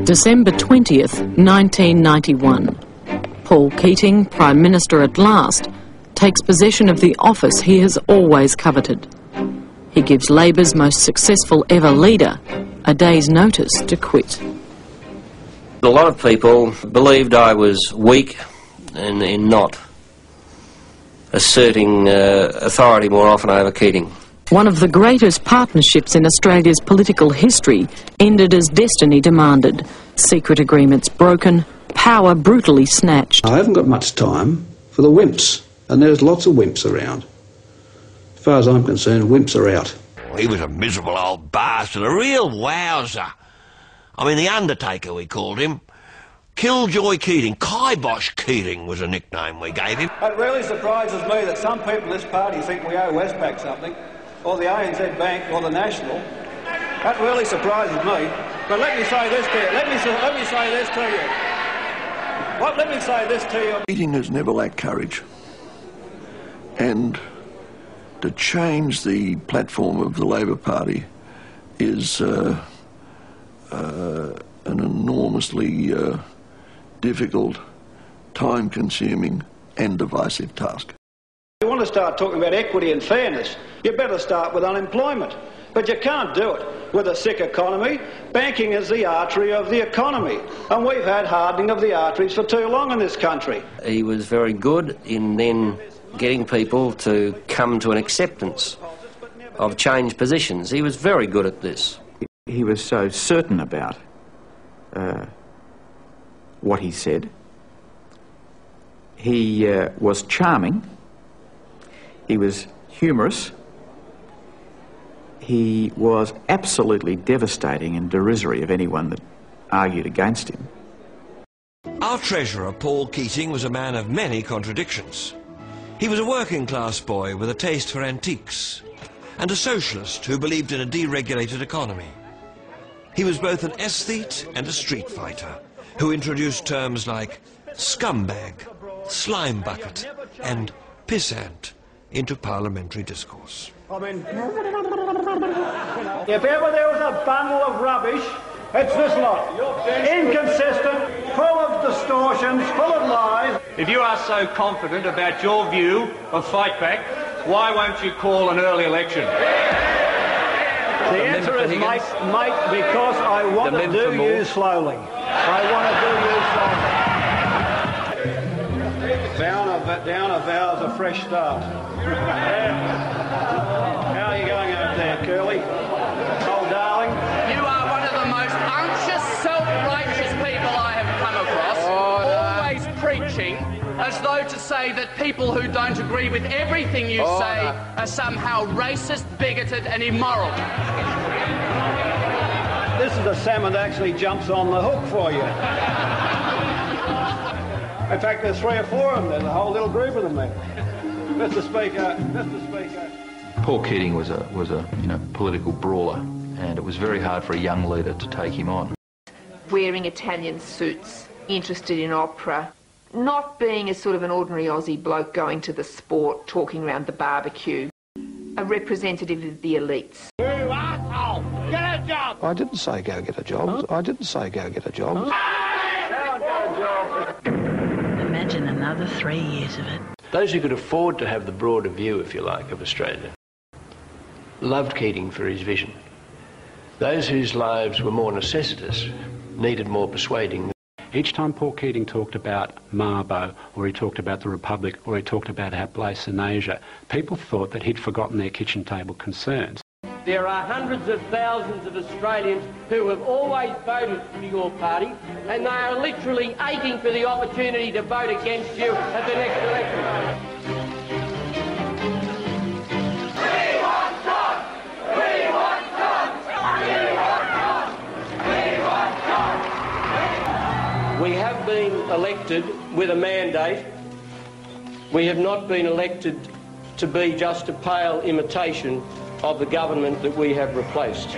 December 20th, 1991. Paul Keating, Prime Minister at last, takes possession of the office he has always coveted. He gives Labor's most successful ever leader a day's notice to quit. A lot of people believed I was weak in not asserting authority more often over Keating. One of the greatest partnerships in Australia's political history ended as destiny demanded. Secret agreements broken, power brutally snatched. I haven't got much time for the wimps, and there's lots of wimps around. As far as I'm concerned, wimps are out. He was a miserable old bastard, a real wowser. I mean, the Undertaker, we called him. Killjoy Keating, Kibosh Keating was a nickname we gave him. It really surprises me that some people in this party think we owe Westpac something, or the ANZ Bank, or the National. That really surprises me. But let me say this to you. Let me say this to you. Let me say this to you. Keating has never lacked courage. And to change the platform of the Labor Party is an enormously difficult, time-consuming and divisive task. If you want to start talking about equity and fairness, you better start with unemployment. But you can't do it with a sick economy. Banking is the artery of the economy, and we've had hardening of the arteries for too long in this country. He was very good in then getting people to come to an acceptance of changed positions. He was very good at this. He was so certain about what he said. He was charming. He was humorous. He was absolutely devastating and derisory of anyone that argued against him. Our treasurer, Paul Keating, was a man of many contradictions. He was a working-class boy with a taste for antiques, and a socialist who believed in a deregulated economy. He was both an aesthete and a street fighter, who introduced terms like scumbag, slime bucket, and pissant into parliamentary discourse. I mean, if ever there was a bundle of rubbish, it's this lot. Inconsistent, full of distortions, full of lies. If you are so confident about your view of fight back, why won't you call an early election? The answer is, mate, because I want to do you slowly. I want to do you slowly. Downer vows a fresh start. How are you going out there, Curly? Old darling? You are one of the most unctuous, self-righteous people I have come across. Always preaching as though to say that people who don't agree with everything you say are somehow racist, bigoted and immoral. This is a salmon that actually jumps on the hook for you. In fact, there's 3 or 4 of them. There's a whole little group of them there. Mr. Speaker. Paul Keating was a political brawler, and it was very hard for a young leader to take him on. Wearing Italian suits, interested in opera, not being a sort of an ordinary Aussie bloke going to the sport, talking around the barbecue, a representative of the elites. You asshole! Get a job! I didn't say go get a job. I didn't say go get a job. Imagine another 3 years of it. Those who could afford to have the broader view, if you like, of Australia, loved Keating for his vision. Those whose lives were more necessitous needed more persuading. Each time Paul Keating talked about Mabo, or he talked about the Republic, or he talked about our place in Asia, people thought that he'd forgotten their kitchen table concerns. There are hundreds of thousands of Australians who have always voted for your party, and they are literally aching for the opportunity to vote against you at the next election. We want jobs! We want jobs! We want jobs! We have been elected with a mandate. We have not been elected to be just a pale imitation of the government that we have replaced.